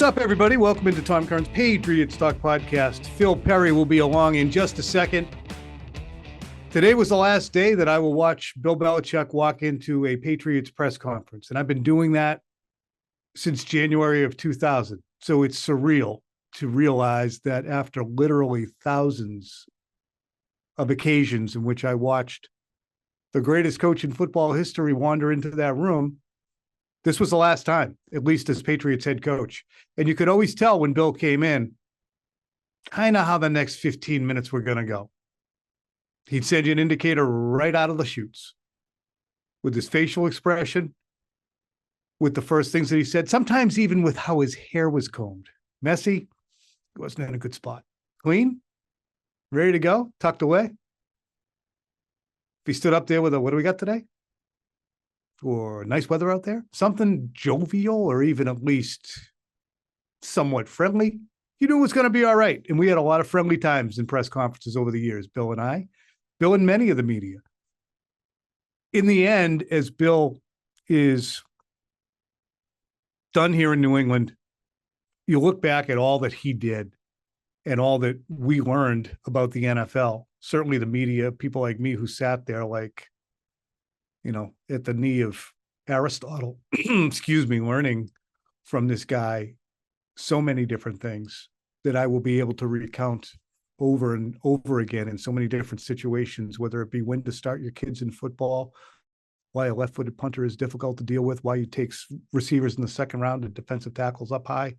What's up, everybody? Welcome into Tom Curran's Patriots Talk podcast. Phil Perry will be along in just a second. Today was the last day that I will watch Bill Belichick walk into a Patriots press conference, and I've been doing that since January of 2000. So it's surreal to realize that after literally thousands of occasions in which I watched the greatest coach in football history wander into that room, this was the last time, at least as Patriots head coach. And you could always tell when Bill came in, kind of how the next 15 minutes were going to go. He'd send you an indicator right out of the chutes with his facial expression, with the first things that he said, sometimes even with how his hair was combed. Messy, he wasn't in a good spot. Clean, ready to go, tucked away. If he stood up there with a, what do we got today? Or nice weather out there, something jovial or even at least somewhat friendly, you knew it was going to be all right. And we had a lot of friendly times in press conferences over the years, Bill and I, Bill and many of the media. In the end, as Bill is done here in New England, you look back at all that he did and all that we learned about the NFL. Certainly the media, people like me who sat there like, at the knee of Aristotle, learning from this guy so many different things that I will be able to recount over and over again in so many different situations, whether it be when to start your kids in football, why a left-footed punter is difficult to deal with, why you take receivers in the second round and defensive tackles up high.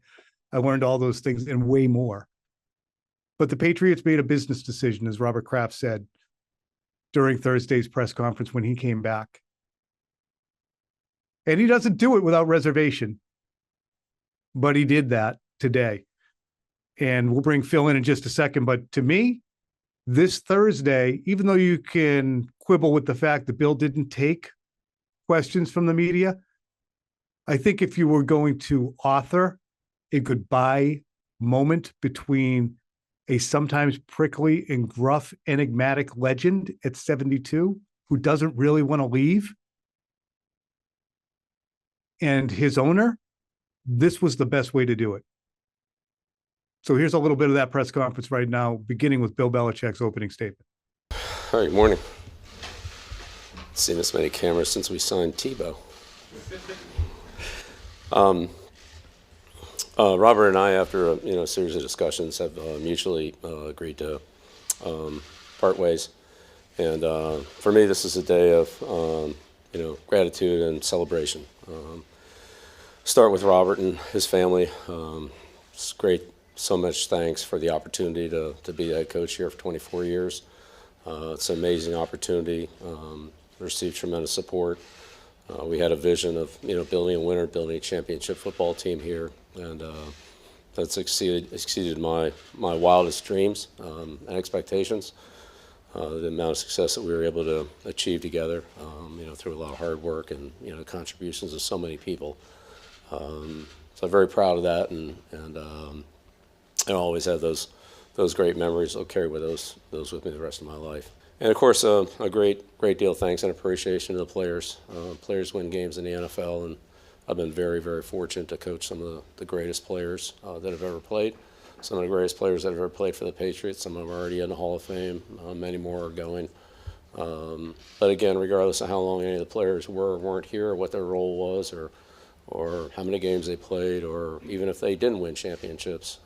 I learned all those things and way more. But the Patriots made a business decision, as Robert Kraft said during Thursday's press conference when he came back. And he doesn't do it without reservation, but he did that today. And we'll bring Phil in just a second. But to me, this Thursday, even though you can quibble with the fact that Bill didn't take questions from the media, I think if you were going to author a goodbye moment between a sometimes prickly and gruff, enigmatic legend at 72 who doesn't really want to leave and his owner, this was the best way to do it. So here's a little bit of that press conference right now, beginning with Bill Belichick's opening statement. All right, morning. Seen this many cameras since we signed Tebow. Robert and I, after a series of discussions, have mutually agreed to part ways. And for me, this is a day of gratitude and celebration. Start with Robert and his family. It's great. So much thanks for the opportunity to be the head coach here for 24 years. It's an amazing opportunity. Received tremendous support. We had a vision of building a winner, building a championship football team here, and that's exceeded my wildest dreams and expectations. The amount of success that we were able to achieve together, through a lot of hard work and contributions of so many people. So I'm very proud of that, and I always have those great memories. I'll carry those with me the rest of my life. And of course, a great deal of thanks and appreciation to the players. Players win games in the NFL, and I've been very, very fortunate to coach some of the greatest players that have ever played. Some of the greatest players that have ever played for the Patriots. Some of them are already in the Hall of Fame. Many more are going. But again, regardless of how long any of the players were or weren't here, or what their role was, or how many games they played, or even if they didn't win championships,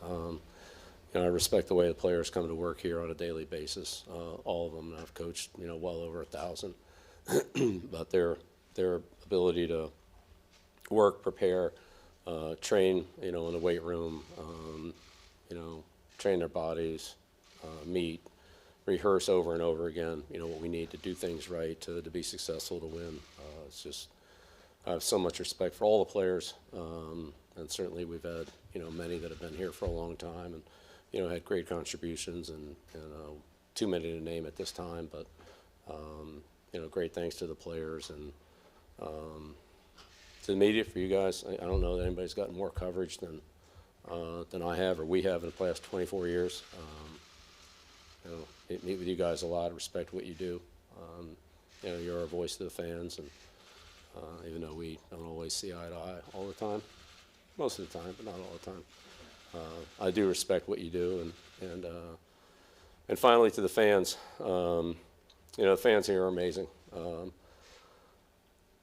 I respect the way the players come to work here on a daily basis. All of them, I've coached, well over 1,000. But their ability to work, prepare, train, in the weight room, train their bodies, meet, rehearse over and over again, what we need to do things right to be successful to win. It's just, I have so much respect for all the players, and certainly we've had, many that have been here for a long time and, had great contributions, and too many to name at this time, but, great thanks to the players and to the media, for you guys. I don't know that anybody's gotten more coverage than I have or we have in the past 24 years. Meet with you guys a lot, respect what you do. You're our voice to the fans, and even though we don't always see eye to eye all the time, most of the time, but not all the time. I do respect what you do, and finally to the fans. The fans here are amazing.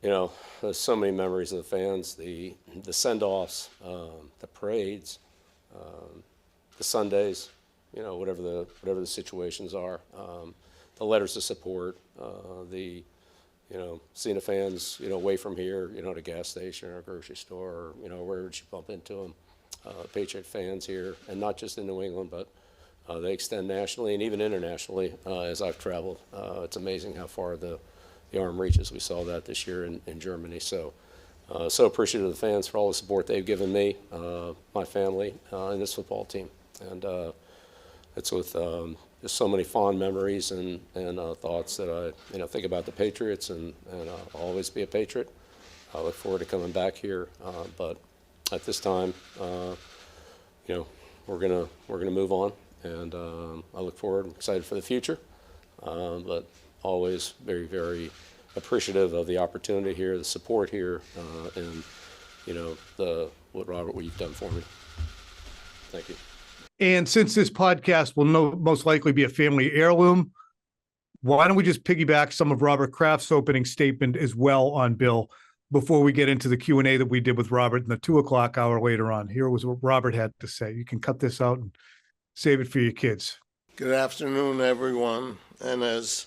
There's so many memories of the fans, the send-offs, the parades, the Sundays, whatever the situations are, the letters of support, seeing the fans, away from here, at a gas station or a grocery store, or, wherever you bump into them. Patriot fans here, and not just in New England, but they extend nationally and even internationally as I've traveled. It's amazing how far the arm reaches. We saw that this year in Germany. So appreciative of the fans for all the support they've given me, my family, and this football team. And it's with just so many fond memories and thoughts that I think about the Patriots, and I'll always be a Patriot. I look forward to coming back here, but at this time, we're gonna move on, and I look forward. I'm excited for the future, but always very, very appreciative of the opportunity here, the support here, and what you've done for me. Thank you. And since this podcast will most likely be a family heirloom, why don't we just piggyback some of Robert Kraft's opening statement as well on Bill before we get into the Q&A that we did with Robert in the 2:00 hour later on. Here was what Robert had to say. You can cut this out and save it for your kids. Good afternoon, everyone. And as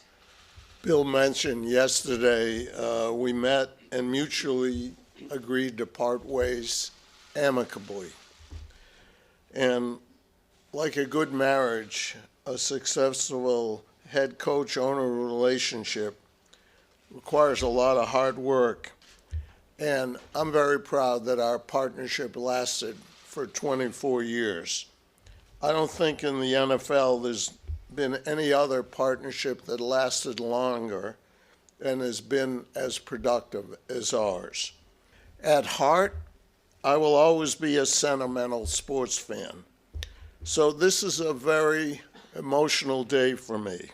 Bill mentioned yesterday, we met and mutually agreed to part ways amicably. And like a good marriage, a successful head coach-owner relationship requires a lot of hard work. And I'm very proud that our partnership lasted for 24 years. I don't think in the NFL there's been any other partnership that lasted longer and has been as productive as ours. At heart, I will always be a sentimental sports fan. So this is a very emotional day for me.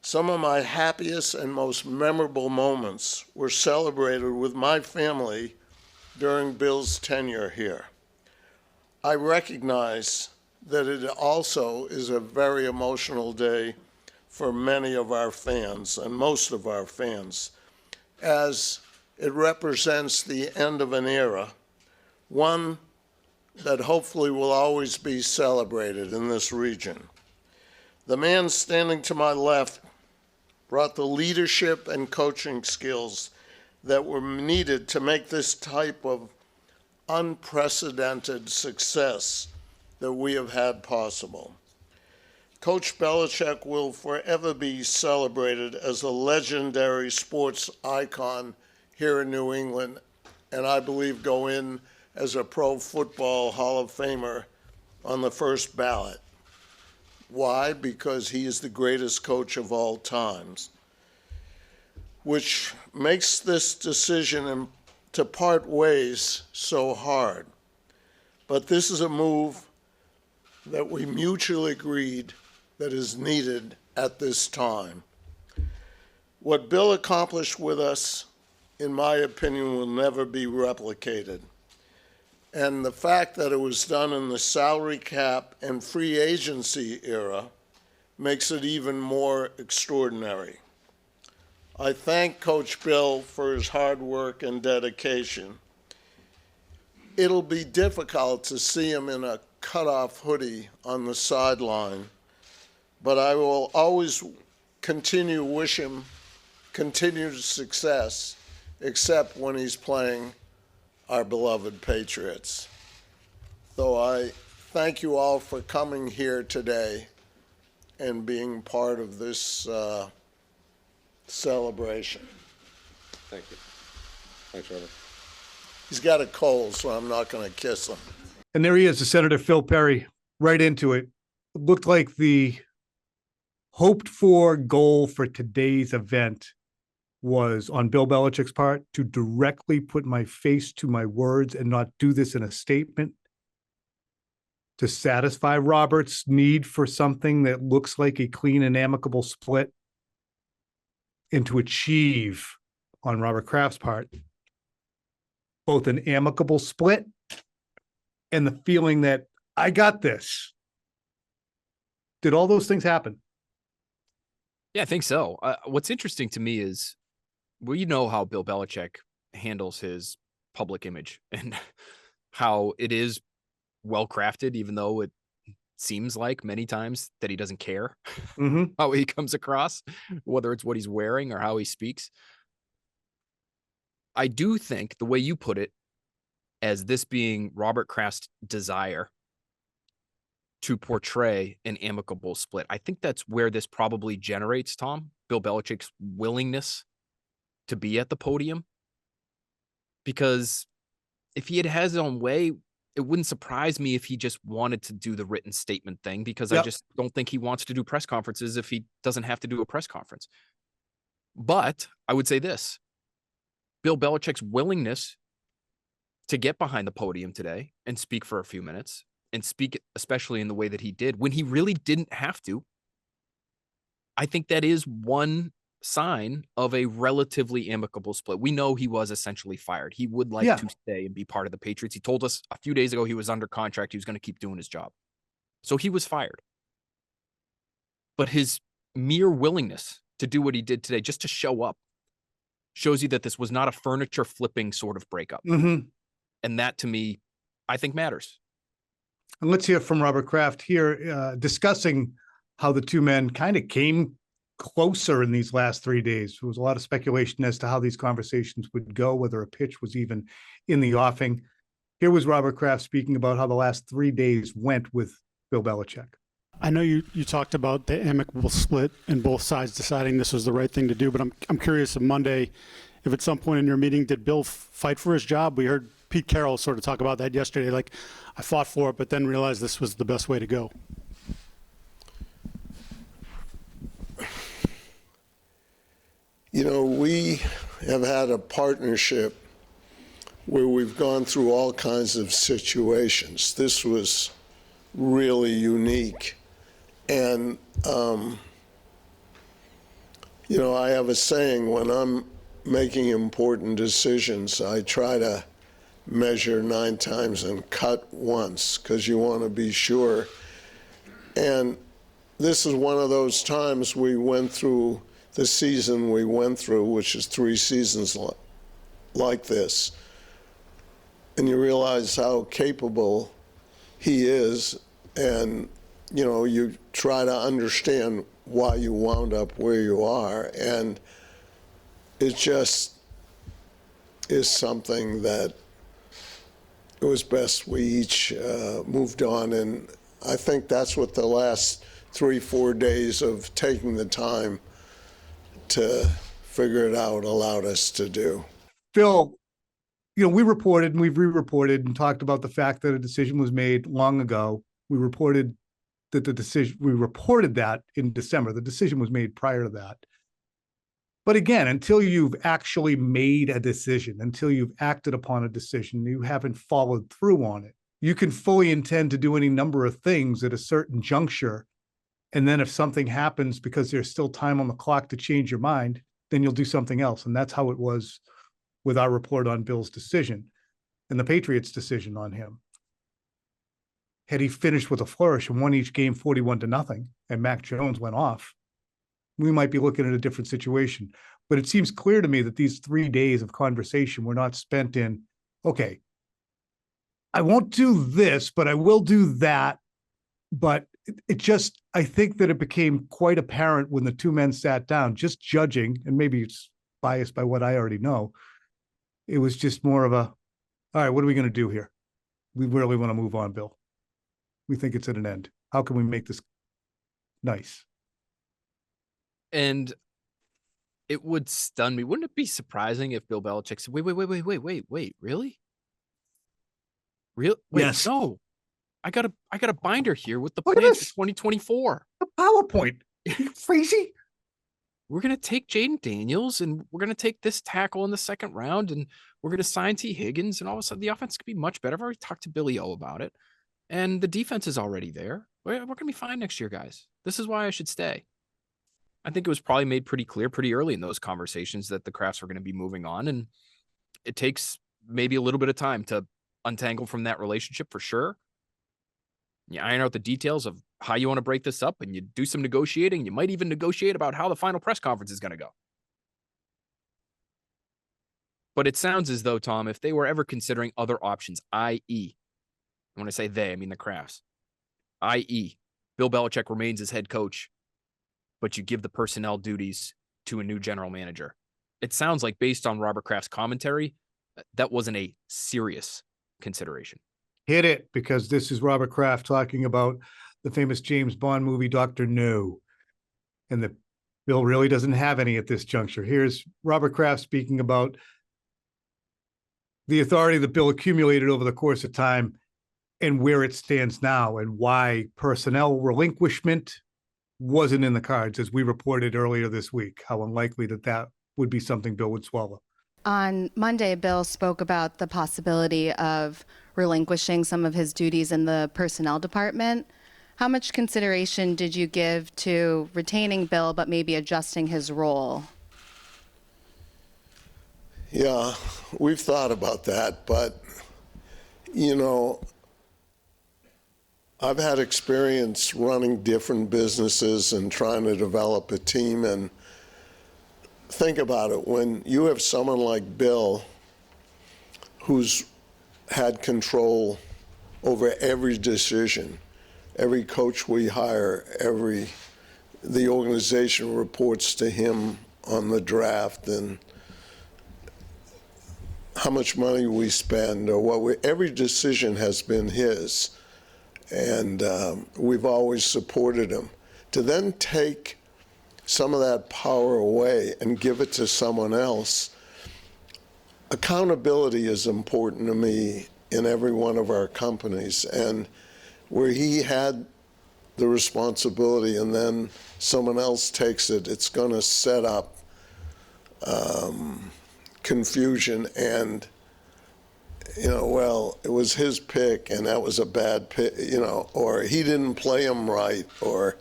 Some of my happiest and most memorable moments were celebrated with my family during Bill's tenure here. I recognize that it also is a very emotional day for many of our fans and most of our fans, as it represents the end of an era, one that hopefully will always be celebrated in this region. The man standing to my left brought the leadership and coaching skills that were needed to make this type of unprecedented success that we have had possible. Coach Belichick will forever be celebrated as a legendary sports icon here in New England, and I believe go in as a Pro Football Hall of Famer on the first ballot. Why? Because he is the greatest coach of all times, which makes this decision to part ways so hard. But this is a move that we mutually agreed that is needed at this time. What Bill accomplished with us, in my opinion, will never be replicated. And the fact that it was done in the salary cap and free agency era makes it even more extraordinary. I thank Coach Bill for his hard work and dedication. It'll be difficult to see him in a cutoff hoodie on the sideline, but I will always continue to wish him continued success, except when he's playing our beloved Patriots. So I thank you all for coming here today and being part of this celebration. Thank you. Thanks, Robert. He's got a cold, so I'm not going to kiss him. And there he is, the Senator Phil Perry, right into it. It looked like the hoped for goal for today's event was on Bill Belichick's part to directly put my face to my words and not do this in a statement to satisfy Robert's need for something that looks like a clean and amicable split, and to achieve on Robert Kraft's part both an amicable split and the feeling that I got this. Did all those things happen? Yeah, I think so. What's interesting to me is, we know how Bill Belichick handles his public image and how it is well crafted, even though it seems like many times that he doesn't care Mm-hmm. how he comes across, whether it's what he's wearing or how he speaks. I do think the way you put it, as this being Robert Kraft's desire to portray an amicable split, I think that's where this probably generates, Tom, Bill Belichick's willingness to be at the podium. Because if he had his own way, it wouldn't surprise me if he just wanted to do the written statement thing, because I just don't think he wants to do press conferences if he doesn't have to do a press conference. But I would say this: Bill Belichick's willingness to get behind the podium today and speak for a few minutes, and speak especially in the way that he did when he really didn't have to, I think that is one sign of a relatively amicable split. We know he was essentially fired. He would like to stay and be part of the Patriots. He told us a few days ago he was under contract. He was going to keep doing his job. So he was fired. But his mere willingness to do what he did today, just to show up, shows you that this was not a furniture flipping sort of breakup. Mm-hmm. And that, to me, I think matters. And let's hear from Robert Kraft here, discussing how the two men kind of came closer in these last 3 days. There was a lot of speculation as to how these conversations would go, whether a pitch was even in the offing. Here was Robert Kraft speaking about how the last 3 days went with Bill Belichick. I know you talked about the amicable split and both sides deciding this was the right thing to do, but I'm curious on Monday, if at some point in your meeting, did Bill fight for his job? We heard Pete Carroll sort of talk about that yesterday. Like, I fought for it, but then realized this was the best way to go. You know, we have had a partnership where we've gone through all kinds of situations. This was really unique. And, you know, I have a saying: when I'm making important decisions, I try to measure 9 times and cut once, because you want to be sure. And this is one of those times we went through the season we went through, which is 3 seasons like this. And you realize how capable he is, and, you know, you try to understand why you wound up where you are. And it just is something that it was best we each moved on. And I think that's what the last 3-4 days of taking the time to figure it out allowed us to do. Phil, you know, we reported and we've re-reported and talked about the fact that a decision was made long ago. We reported that that in December. The decision was made prior to that. But again, until you've actually made a decision, until you've acted upon a decision, you haven't followed through on it. You can fully intend to do any number of things at a certain juncture. And then if something happens because there's still time on the clock to change your mind, then you'll do something else. And that's how it was with our report on Bill's decision and the Patriots' decision on him. Had he finished with a flourish and won each game 41-0, and Mac Jones went off, we might be looking at a different situation. But it seems clear to me that these 3 days of conversation were not spent in, okay, I won't do this, but I will do that. But it just, I think that it became quite apparent when the two men sat down, just judging, and maybe it's biased by what I already know. It was just more of a, all right, what are we going to do here? We really want to move on, Bill. We think it's at an end. How can we make this nice? And it would stun me. Wouldn't it be surprising if Bill Belichick said, wait, really? Real? Wait, Yes. No. I got a binder here with the Look at plans this. for 2024. A PowerPoint. Are you crazy? We're going to take Jaden Daniels, and we're going to take this tackle in the second round, and we're going to sign T. Higgins, and all of a sudden the offense could be much better. I've already talked to Billy O about it, and the defense is already there. We're going to be fine next year, guys. This is why I should stay. I think it was probably made pretty clear pretty early in those conversations that the Crafts were going to be moving on, and it takes maybe a little bit of time to untangle from that relationship for sure. You iron out the details of how you want to break this up, and you do some negotiating. You might even negotiate about how the final press conference is going to go. But it sounds as though, Tom, if they were ever considering other options, i.e., when I say they, I mean the Krafts, i.e., Bill Belichick remains as head coach, but you give the personnel duties to a new general manager. It sounds like, based on Robert Kraft's commentary, that wasn't a serious consideration. Hit it, because this is Robert Kraft talking about the famous James Bond movie, Dr. No. And that Bill really doesn't have any at this juncture. Here's Robert Kraft speaking about the authority that Bill accumulated over the course of time and where it stands now, and why personnel relinquishment wasn't in the cards, as we reported earlier this week, how unlikely that would be something Bill would swallow. On Monday, Bill spoke about the possibility of relinquishing some of his duties in the personnel department. How much consideration did you give to retaining Bill but maybe adjusting his role? Yeah, we've thought about that, but, I've had experience running different businesses and trying to develop a team. And think about it, when you have someone like Bill who's had control over every decision, every coach we hire, the organization reports to him on the draft, and how much money we spend, or every decision has been his. And we've always supported him. To then take some of that power away and give it to someone else, accountability is important to me in every one of our companies. And where he had the responsibility and then someone else takes it, it's going to set up confusion and, well, it was his pick and that was a bad pick, or he didn't play him right, or,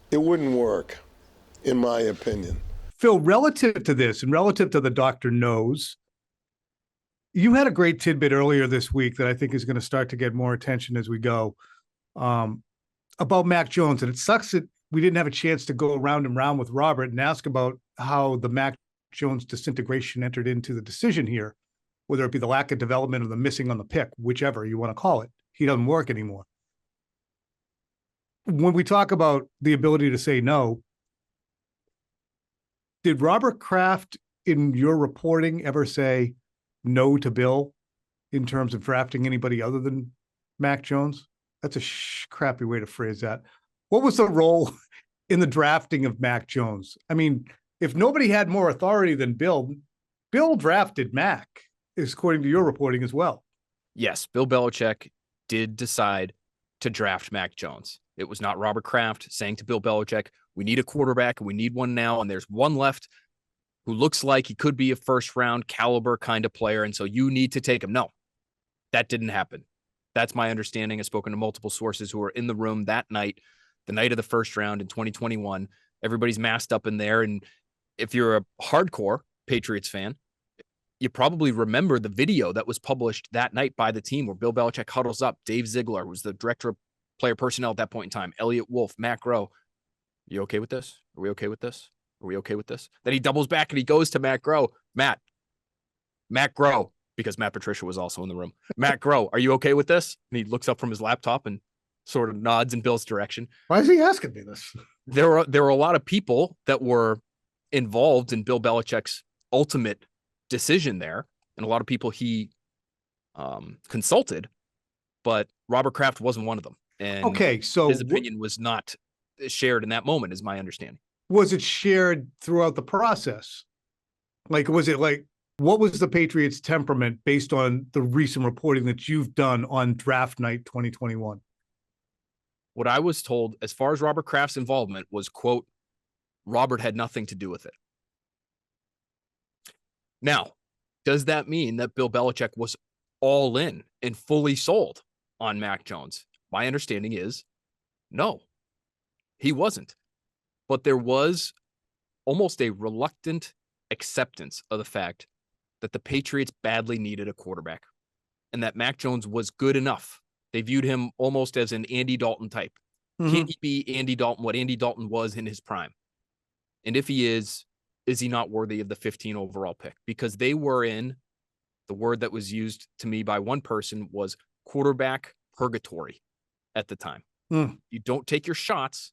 it wouldn't work, in my opinion. Phil, relative to this and relative to the Dr. No's, you had a great tidbit earlier this week that I think is going to start to get more attention as we go, about Mac Jones. And it sucks that we didn't have a chance to go round and round with Robert and ask about how the Mac Jones disintegration entered into the decision here, whether it be the lack of development or the missing on the pick, whichever you want to call it. He doesn't work anymore. When we talk about the ability to say no, did Robert Kraft in your reporting ever say no to Bill in terms of drafting anybody other than Mac Jones? That's a crappy way to phrase that. What was the role in the drafting of Mac Jones? I mean, if nobody had more authority than Bill, Bill drafted Mac, according to your reporting as well. Yes, Bill Belichick did decide to draft Mac Jones. It was not Robert Kraft saying to Bill Belichick, we need a quarterback and we need one now, and there's one left who looks like he could be a first-round caliber kind of player, and so you need to take him. No, that didn't happen. That's my understanding. I've spoken to multiple sources who were in the room that night, the night of the first round in 2021. Everybody's masked up in there, and if you're a hardcore Patriots fan, you probably remember the video that was published that night by the team where Bill Belichick huddles up Dave Ziegler, who was the director of player personnel at that point in time, Elliot Wolf, Matt Groh. You okay with this? Are we okay with this? Are we okay with this? Then he doubles back and he goes to Matt Groh. Matt Groh, because Matt Patricia was also in the room. Matt Groh, are you okay with this? And he looks up from his laptop and sort of nods in Bill's direction. Why is he asking me this? There were a lot of people that were involved in Bill Belichick's ultimate decision there, and a lot of people he consulted, but Robert Kraft wasn't one of them. And okay, so his opinion was not shared in that moment, is my understanding. Was it shared throughout the process? Like, was it like, what was the Patriots' temperament based on the recent reporting that you've done on draft night 2021? What I was told, as far as Robert Kraft's involvement, was, quote, Robert had nothing to do with it. Now, does that mean that Bill Belichick was all in and fully sold on Mac Jones? My understanding is no, he wasn't. But there was almost a reluctant acceptance of the fact that the Patriots badly needed a quarterback. and that Mac Jones was good enough. They viewed him almost as an Andy Dalton type. Mhm. Can he be Andy Dalton, what Andy Dalton was in his prime? And if he is he not worthy of the 15 overall pick? Because they were in, the word that was used to me by one person was quarterback purgatory at the time. Mm. You don't take your shots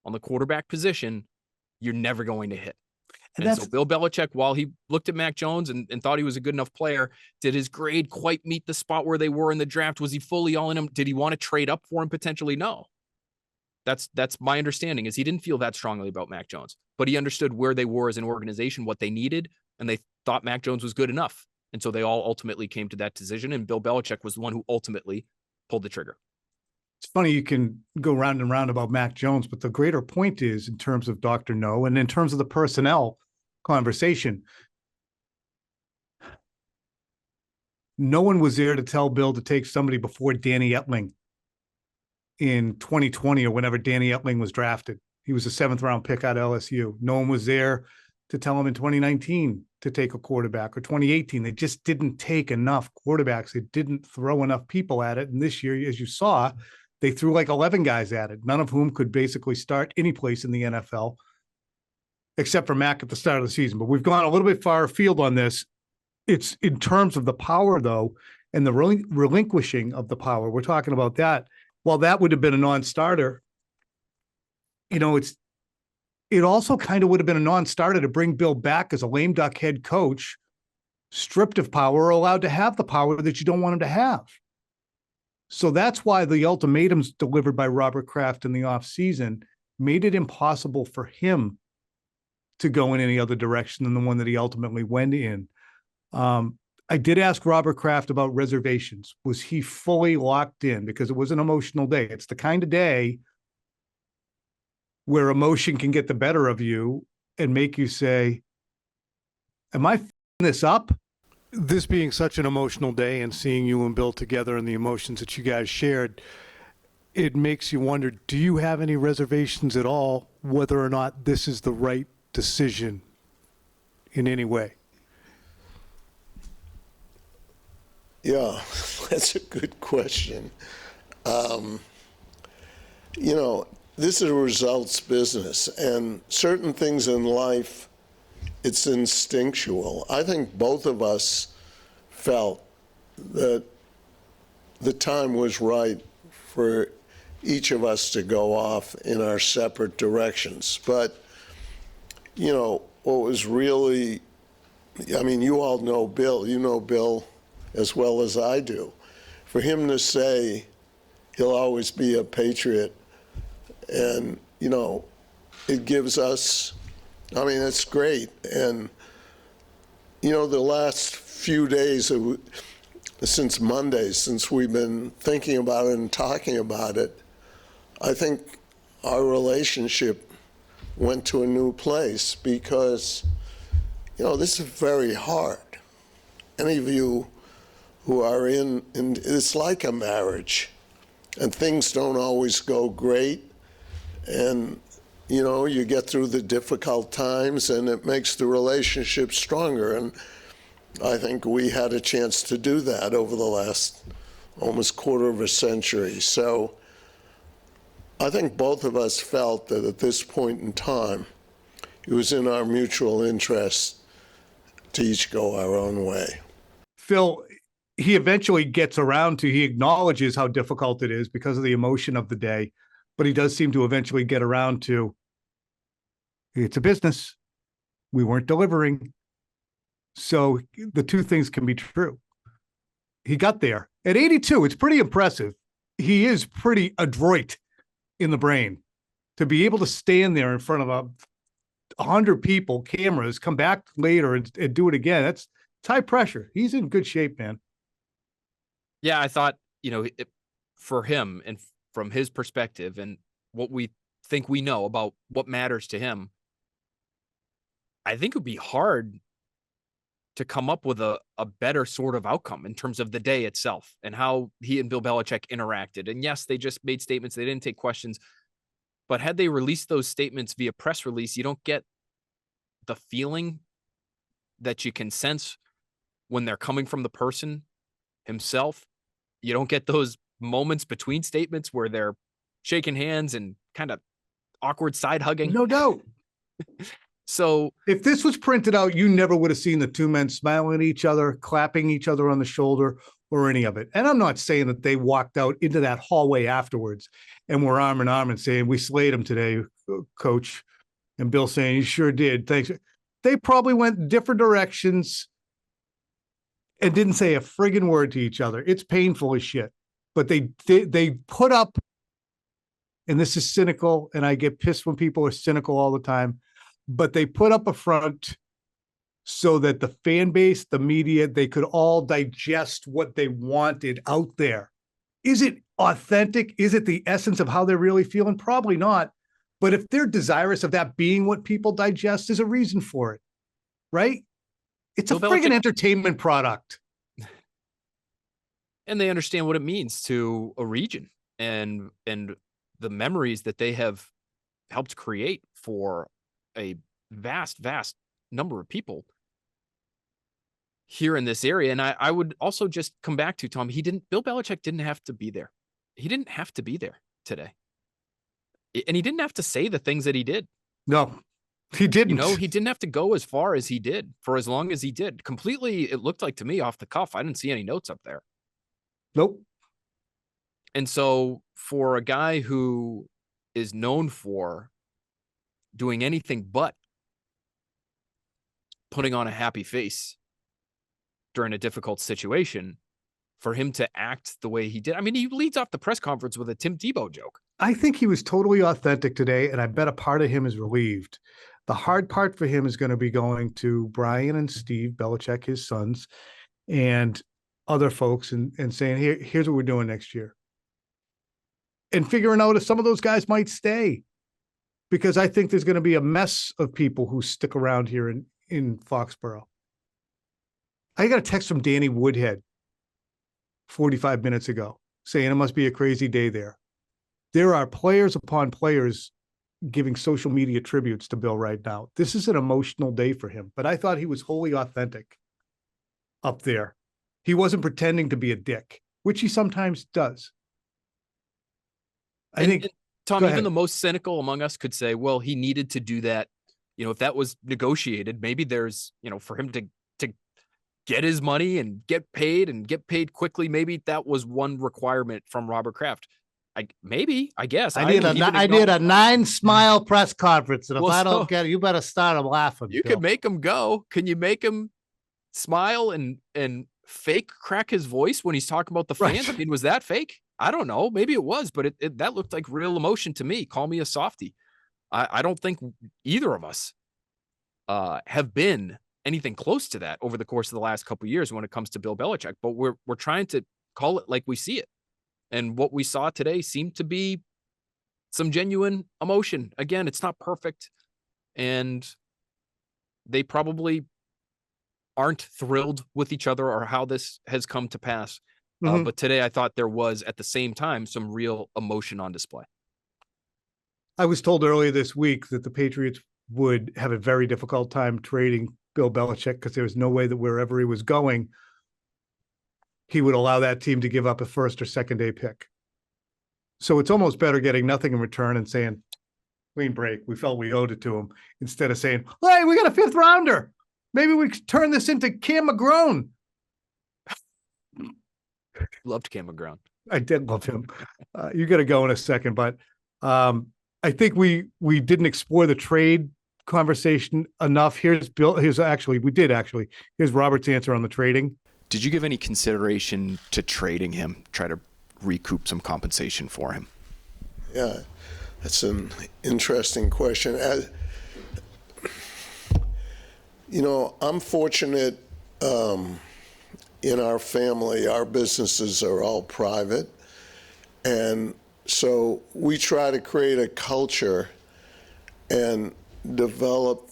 on the quarterback position, you're never going to hit. And And so Bill Belichick, while he looked at Mac Jones and thought he was a good enough player, did his grade quite meet the spot where they were in the draft? Was he fully all in him? Did he want to trade up for him potentially? No. That's my understanding, is he didn't feel that strongly about Mac Jones, but he understood where they were as an organization, what they needed, and they thought Mac Jones was good enough. And so they all ultimately came to that decision, and Bill Belichick was the one who ultimately pulled the trigger. It's funny, you can go round and round about Mac Jones, but the greater point is, in terms of Dr. No, and in terms of the personnel conversation, no one was there to tell Bill to take somebody before Danny Etling in 2020 or whenever Danny Etling was drafted. He was a 7th round pick out of LSU. No one was there to tell him in 2019 to take a quarterback, or 2018. They just didn't take enough quarterbacks. They didn't throw enough people at it. And this year, as you saw, they threw like 11 guys at it, none of whom could basically start any place in the NFL, except for Mac at the start of the season. But we've gone a little bit far afield on this. It's in terms of the power, though, and the relinquishing of the power. We're talking about that. While that would have been a non-starter, it also kind of would have been a non-starter to bring Bill back as a lame duck head coach, stripped of power, or allowed to have the power that you don't want him to have. So that's why the ultimatums delivered by Robert Kraft in the offseason made it impossible for him to go in any other direction than the one that he ultimately went in. I did ask Robert Kraft about reservations. Was he fully locked in? Because it was an emotional day. It's the kind of day where emotion can get the better of you and make you say, am I f***ing this up? This being such an emotional day and seeing you and Bill together and the emotions that you guys shared, it makes you wonder, do you have any reservations at all whether or not this is the right decision in any way? Yeah, that's a good question. This is a results business, and certain things in life, it's instinctual. I think both of us felt that the time was right for each of us to go off in our separate directions. But, what was really, you all know Bill. You know Bill as well as I do. For him to say he'll always be a Patriot, and, it gives us, it's great. And, the last few days, since Monday, since we've been thinking about it and talking about it, I think our relationship went to a new place because, this is very hard. Any of you who are in it's like a marriage, and things don't always go great, and you get through the difficult times and it makes the relationship stronger. And I think we had a chance to do that over the last almost quarter of a century. So I think both of us felt that at this point in time, it was in our mutual interest to each go our own way. Phil, he eventually gets around to, he acknowledges how difficult it is because of the emotion of the day, but he does seem to eventually get around to, it's a business. We weren't delivering. So the two things can be true. He got there at 82. It's pretty impressive. He is pretty adroit in the brain to be able to stand there in front of 100 people, cameras, come back later and do it again. That's high pressure. He's in good shape, man. Yeah, I thought, for him and from his perspective and what we think we know about what matters to him, I think it would be hard to come up with a better sort of outcome in terms of the day itself and how he and Bill Belichick interacted. And yes, they just made statements. They didn't take questions. But had they released those statements via press release, you don't get the feeling that you can sense when they're coming from the person himself. You don't get those moments between statements where they're shaking hands and kind of awkward side hugging. No doubt. So if this was printed out, you never would have seen the two men smiling at each other, clapping each other on the shoulder, or any of it. And I'm not saying that they walked out into that hallway afterwards and were arm in arm and saying, we slayed him today, coach. And Bill saying, you sure did. Thanks. They probably went different directions and didn't say a friggin' word to each other. It's painful as shit. But they put up, and this is cynical, and I get pissed when people are cynical all the time, but they put up a front so that the fan base, the media, they could all digest what they wanted out there. Is it authentic? Is it the essence of how they're really feeling? Probably not. But if they're desirous of that being what people digest, there's a reason for it, right? It's a friggin' entertainment product. And they understand what it means to a region and the memories that they have helped create for a vast number of people here in this area. And I would also just come back to, Tom, Bill Belichick didn't have to be there. He didn't have to be there today. And he didn't have to say the things that he did. No, he didn't. You know, he didn't have to go as far as he did for as long as he did. Completely, it looked like to me off the cuff. I didn't see any notes up there. Nope. And so for a guy who is known for doing anything but putting on a happy face during a difficult situation, for him to act the way he did. I mean, he leads off the press conference with a Tim Tebow joke. I think he was totally authentic today, and I bet a part of him is relieved. The hard part for him is going to be going to Brian and Steve Belichick, his sons, and other folks, and saying, here's what we're doing next year. And figuring out if some of those guys might stay. Because I think there's going to be a mess of people who stick around here in Foxborough. I got a text from Danny Woodhead 45 minutes ago saying it must be a crazy day there. There are players upon players giving social media tributes to Bill right now. This is an emotional day for him, but I thought he was wholly authentic up there. He wasn't pretending to be a dick, which he sometimes does. I think, Tom, even the most cynical among us could say, well, he needed to do that. You know, if that was negotiated, maybe there's, you know, for him to get his money and get paid quickly. Maybe that was one requirement from Robert Kraft. I guess. I did a 9-smile press conference. And if I don't get it, you better start him laughing. You could make him go. Can you make him smile and fake crack his voice when he's talking about the fans? Right. I mean, was that fake? I don't know. Maybe it was, but that looked like real emotion to me. Call me a softie. I don't think either of us have been anything close to that over the course of the last couple of years when it comes to Bill Belichick, but we're trying to call it like we see it. And what we saw today seemed to be some genuine emotion. Again, it's not perfect, and they probably aren't thrilled with each other or how this has come to pass. But today I thought there was, at the same time, some real emotion on display. I was told earlier this week that the Patriots would have a very difficult time trading Bill Belichick because there was no way that wherever he was going, he would allow that team to give up a first or second day pick. So it's almost better getting nothing in return and saying, clean break. We felt we owed it to him, instead of saying, hey, we got a 5th rounder. Maybe we could turn this into Cam McGrone. Loved Cam McGrone. I did love him. You got to go in a second, but I think we didn't explore the trade conversation enough. Here's Robert's answer on the trading. Did you give any consideration to trading him, try to recoup some compensation for him? Yeah, that's an interesting question. You know, I'm fortunate in our family. Our businesses are all private, and so we try to create a culture and develop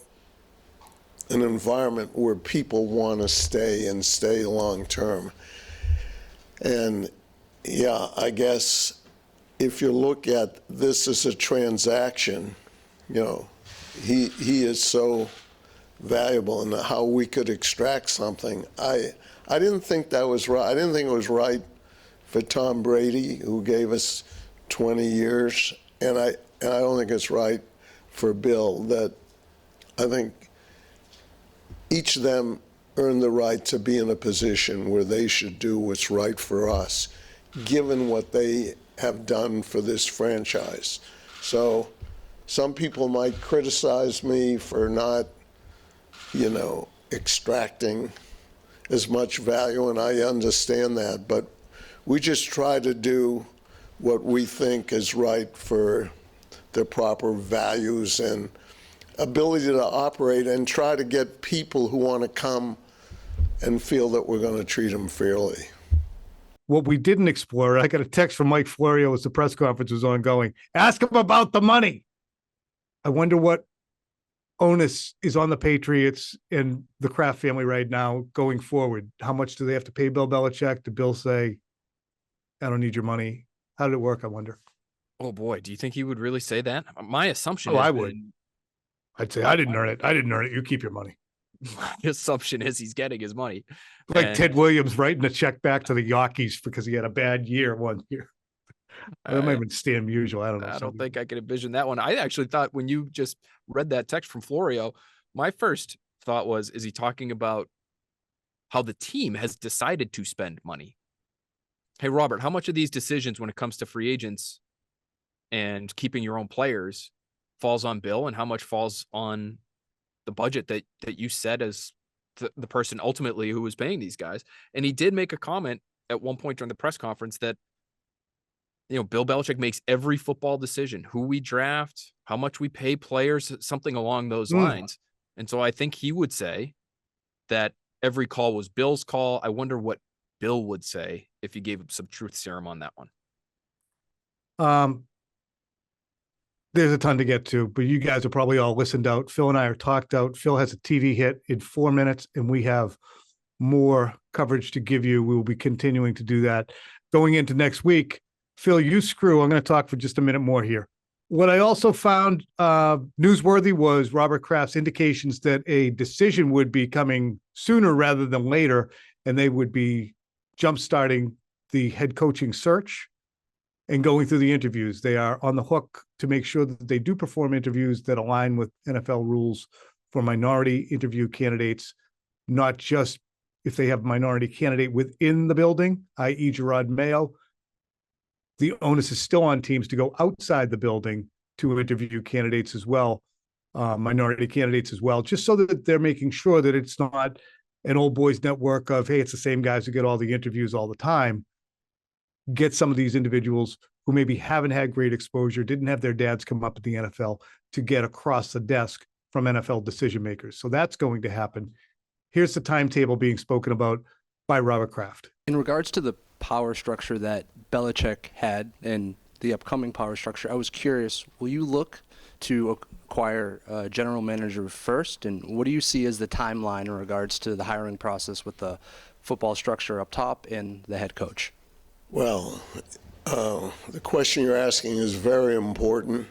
an environment where people want to stay and stay long term. And yeah, I guess if you look at this as a transaction, you know, he is so valuable and how we could extract something. I didn't think that was right. I didn't think it was right for Tom Brady, who gave us 20 years, and I don't think it's right for Bill. That I think each of them earned the right to be in a position where they should do what's right for us, given what they have done for this franchise. So some people might criticize me for not, extracting as much value, and I understand that, but we just try to do what we think is right for the proper values and ability to operate, and try to get people who want to come and feel that we're going to treat them fairly. What we didn't explore, I got a text from Mike Florio as the press conference was ongoing. Ask him about the money. I wonder what onus is on the Patriots and the Kraft family right now going forward. How much do they have to pay Bill Belichick? Did Bill say, I don't need your money? How did it work, I wonder? Oh boy, do you think he would really say that? My assumption Oh, has I would. been- I'd say, I didn't earn it. I didn't earn it. You keep your money. my assumption is he's getting his money. Like And Ted Williams writing a check back to the Yankees because he had a bad year one year. That might have been Stan Musial. I don't know. I don't think I could envision that one. I actually thought when you just read that text from Florio, my first thought was, is he talking about how the team has decided to spend money? Hey, Robert, how much of these decisions when it comes to free agents and keeping your own players falls on Bill, and how much falls on the budget that you set as the person ultimately who was paying these guys? And he did make a comment at one point during the press conference that, Bill Belichick makes every football decision, who we draft, how much we pay players, something along those lines. And so I think he would say that every call was Bill's call. I wonder what Bill would say if you gave him some truth serum on that one. There's a ton to get to, but you guys are probably all listened out. Phil and I are talked out. Phil has a TV hit in 4 minutes, and we have more coverage to give you. We will be continuing to do that going into next week. Phil, you screw. I'm going to talk for just a minute more here. What I also found newsworthy was Robert Kraft's indications that a decision would be coming sooner rather than later, and they would be jump-starting the head coaching search and going through the interviews. They are on the hook to make sure that they do perform interviews that align with NFL rules for minority interview candidates, not just if they have a minority candidate within the building, i.e. Gerard Mayo. The onus is still on teams to go outside the building to interview candidates as well, minority candidates as well, just so that they're making sure that it's not an old boys network of, hey, it's the same guys who get all the interviews all the time. Get some of these individuals who maybe haven't had great exposure, didn't have their dads come up at the NFL, to get across the desk from NFL decision makers. So that's going to happen. Here's the timetable being spoken about by Robert Kraft. In regards to the power structure that Belichick had and the upcoming power structure, I was curious, will you look to acquire a general manager first? And what do you see as the timeline in regards to the hiring process with the football structure up top and the head coach? Well, the question you're asking is very important.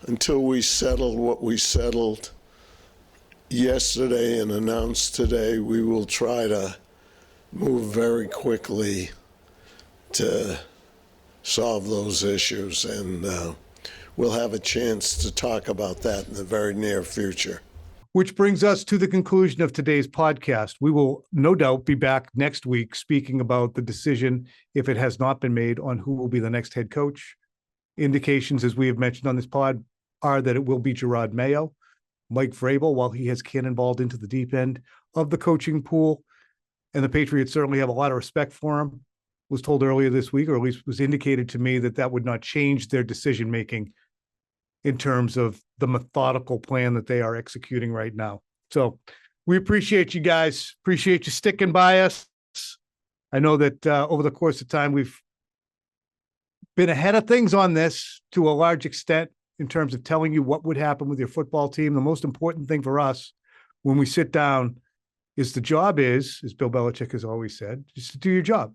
Until we settle what we settled yesterday and announced today, we will try to move very quickly to solve those issues, and we'll have a chance to talk about that in the very near future. Which brings us to the conclusion of today's podcast. We will no doubt be back next week speaking about the decision, if it has not been made, on who will be the next head coach. Indications, as we have mentioned on this pod, are that it will be Gerard Mayo. Mike Vrabel, while he has cannonballed into the deep end of the coaching pool, and the Patriots certainly have a lot of respect for him, was told earlier this week, or at least was indicated to me, that that would not change their decision-making in terms of the methodical plan that they are executing right now. So we appreciate you guys. Appreciate you sticking by us. I know that over the course of time, we've been ahead of things on this to a large extent in terms of telling you what would happen with your football team. The most important thing for us when we sit down is the job is, as Bill Belichick has always said, is to do your job.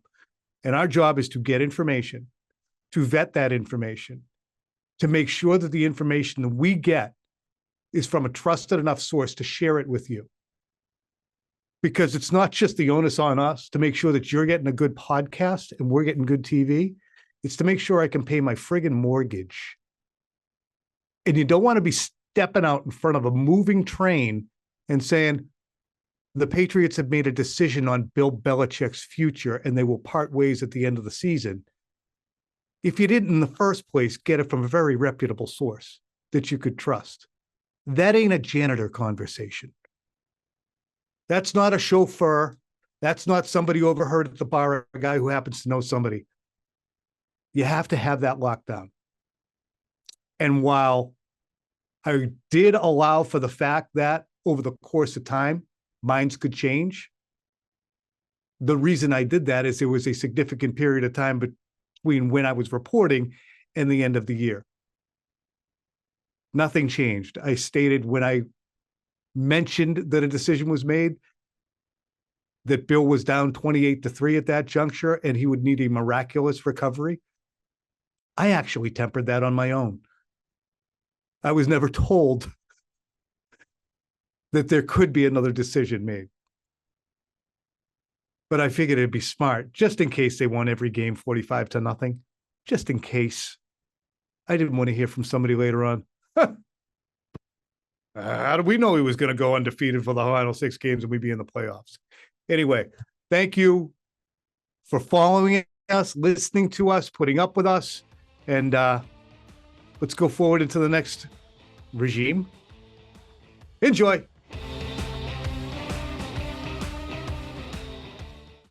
And our job is to get information, to vet that information, to make sure that the information that we get is from a trusted enough source to share it with you. Because it's not just the onus on us to make sure that you're getting a good podcast and we're getting good TV. It's to make sure I can pay my friggin' mortgage. And you don't want to be stepping out in front of a moving train and saying, the Patriots have made a decision on Bill Belichick's future and they will part ways at the end of the season. If you didn't in the first place get it from a very reputable source that you could trust. That ain't a janitor conversation. That's not a chauffeur. That's not somebody overheard at the bar, a guy who happens to know somebody. You have to have that locked down. And while I did allow for the fact that over the course of time, minds could change, the reason I did that is there was a significant period of time between when I was reporting and the end of the year. Nothing changed. I stated when I mentioned that a decision was made that Bill was down 28-3 at that juncture and he would need a miraculous recovery. I actually tempered that on my own. I was never told that there could be another decision made. But I figured it'd be smart, just in case they won every game 45-0, just in case. I didn't want to hear from somebody later on. How do we know he was going to go undefeated for the final 6 games and we'd be in the playoffs? Anyway, thank you for following us, listening to us, putting up with us, and let's go forward into the next regime. Enjoy.